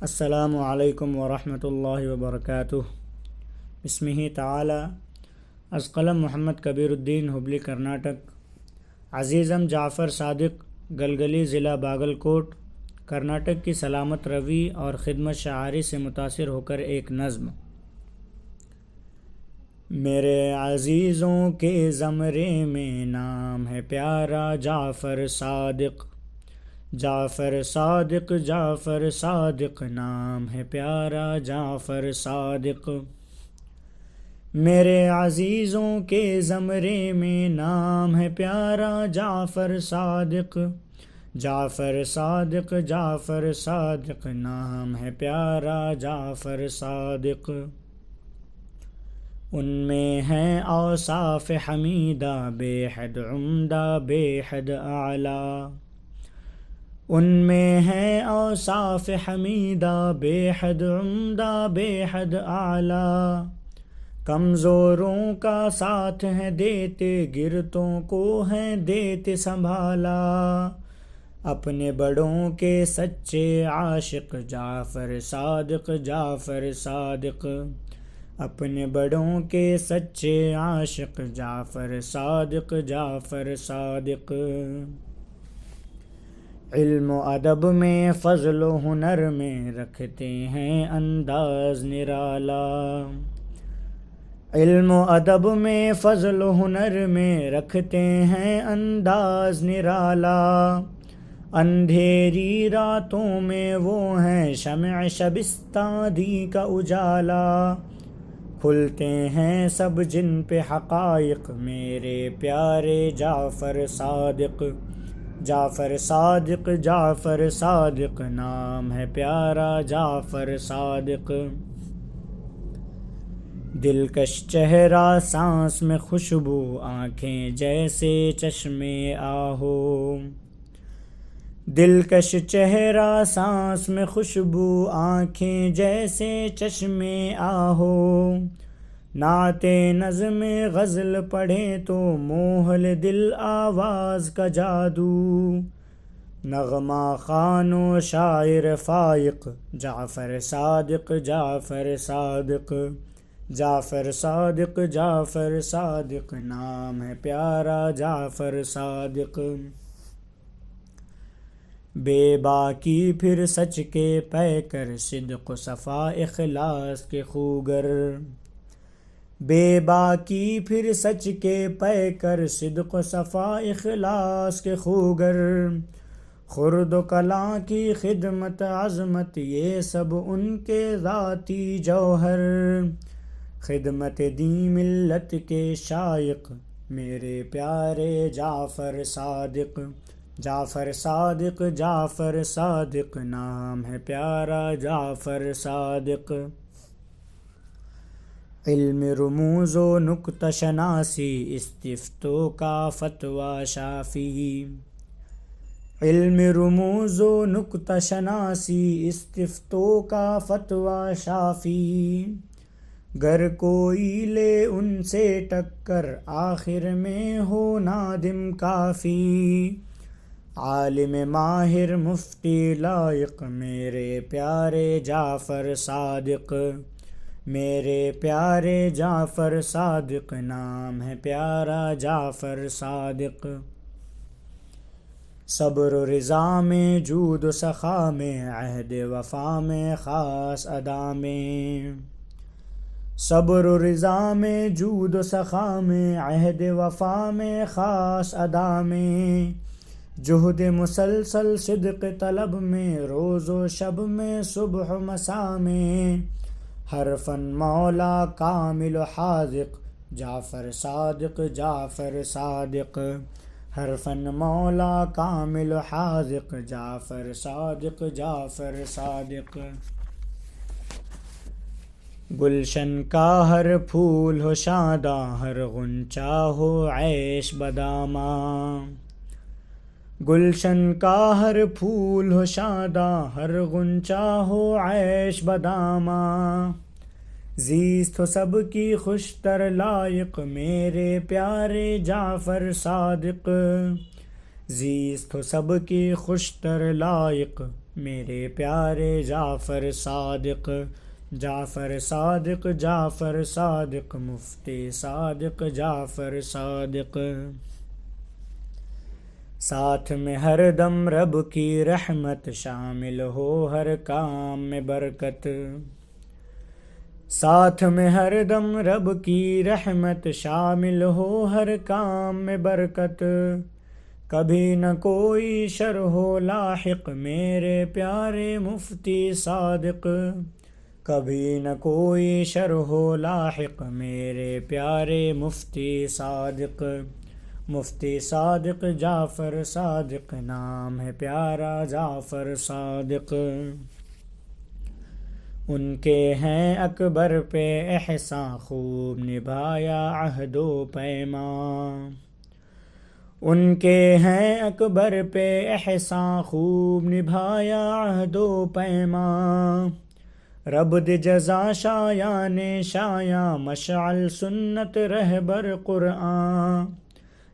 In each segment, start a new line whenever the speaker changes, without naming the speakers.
السلام علیکم ورحمۃ اللہ وبرکاتہ۔ بسمہ تعالی از قلم محمد کبیر الدین ہبلی کرناٹک۔ عزیزم جعفر صادق گلگلی ضلع باگل کوٹ کرناٹک کی سلامت روی اور خدمت شعاری سے متاثر ہو کر ایک نظم۔ میرے عزیزوں کے زمرے میں نام ہے پیارا جعفر صادق، جعفر صادق جعفر صادق نام ہے پیارا جعفر صادق۔ میرے عزیزوں کے زمرے میں نام ہے پیارا جعفر صادق، جعفر صادق جعفر صادق نام ہے پیارا جعفر صادق۔ ان میں ہیں اوصاف حمیدہ بے حد عمدہ بے حد اعلیٰ، ان میں ہے اوصاف حمیدہ بے حد عمدہ بے حد اعلیٰ۔ کمزوروں کا ساتھ ہے دیتے، گرتوں کو ہیں دیتے سنبھالا۔ اپنے بڑوں کے سچے عاشق جعفر صادق جعفر صادق، اپنے بڑوں کے سچے عاشق جعفر صادق جعفر صادق۔ علم و ادب میں فضل و ہنر میں رکھتے ہیں انداز نرالا، علم و ادب میں فضل و ہنر میں رکھتے ہیں انداز نرالا۔ اندھیری راتوں میں وہ ہیں شمع شبستہ دی کا اجالا، کھلتے ہیں سب جن پہ حقائق میرے پیارے جعفر صادق، جعفر صادق جعفر صادق نام ہے پیارا جعفر صادق۔ دلکش چہرہ سانس میں خوشبو، آنکھیں جیسے چشمے آہو، دلکش چہرہ سانس میں خوشبو، آنکھیں جیسے چشمے آہو۔ نعت نظم غزل پڑھیں تو موہل دل آواز کا جادو، نغمہ خوان و شاعر فائق جعفر صادق جعفر صادق، جعفر صادق جعفر صادق نام ہے پیارا جعفر صادق۔ بے باکی پھر سچ کے پیکر، صدق و صفا اخلاص کے خوگر، بے باکی پھر سچ کے پیکر، صدق و صفا اخلاص کے خوگر۔ خرد و کلاں کی خدمت عظمت، یہ سب ان کے ذاتی جوہر۔ خدمت دی ملت کے شائق میرے پیارے جعفر صادق، جعفر صادق جعفر صادق نام ہے پیارا جعفر صادق۔ علم رموز و نکتہ شناسی، استفتو کا فتویٰ شافی، علم رموز و نکتہ شناسی، استفتو کا فتویٰ شافی۔ گر کوئی لے ان سے ٹکر، آخر میں ہو نادم کافی۔ عالم ماہر مفتی لائق میرے پیارے جعفر صادق، میرے پیارے جعفر صادق نام ہے پیارا جعفر صادق۔ صبر و رضا میں، جود و سخا میں، عہد وفا میں، خاص ادا میں، صبر و رضا میں، جود و سخا میں، عہد وفا میں، خاص ادا میں۔ جہد مسلسل صدق طلب میں، روز و شب میں، صبح و مساء میں۔ ہر فن مولا کامل و حاذق جعفر صادق جعفر صادق، ہر فن مولا کامل و حاذق جعفر صادق جعفر صادق۔ گلشن کا ہر پھول ہو شاداں، ہر غنچہ ہو عیش بداماں، گلشن کا ہر پھول ہو شاداں، ہر غنچہ ہو عیش بداماں۔ زیست ہو سب کی خوشتر لائق میرے پیارے جعفر صادق، زیست ہو سب کی خوشتر لائق میرے پیارے جعفر صادق، جعفر صادق، جعفر صادق، مفتی صادق جعفر صادق۔ ساتھ میں ہر دم رب کی رحمت، شامل ہو ہر کام میں برکت۔ ساتھ میں ہر دم رب کی رحمت، شامل ہو ہر کام میں برکت۔ کبھی نہ کوئی شر ہو لاحق، میرے پیارے مفتی صادق۔ کبھی نہ کوئی شر ہو لاحق، میرے پیارے مفتی صادق۔ مفتی صادق جعفر صادق، نام ہے پیارا جعفر صادق۔ ان کے ہیں اکبر پہ احسان، خوب نبھایا عہد و پیمان۔ ان کے ہیں اکبر پہ احسان، خوب نبھایا عہد و پیمان۔ رب دے جزا شایان شایاں، مشعل سنت رہبر قرآن۔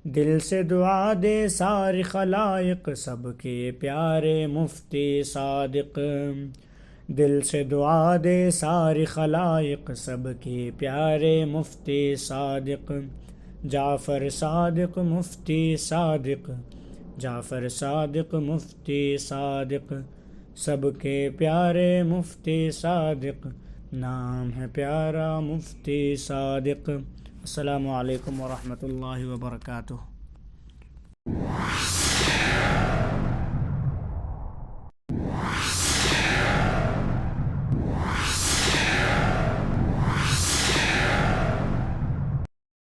دل سے دعا دے ساری خلائق، سب کے پیارے مفتی صادق۔ دل سے دعا دے ساری خلائق، سب کے پیارے مفتی صادق۔ جعفر صادق مفتی صادق، جعفر صادق مفتی صادق، سب کے پیارے مفتی صادق، نام ہے پیارا مفتی صادق۔ السلام علیکم ورحمۃ اللہ وبرکاتہ۔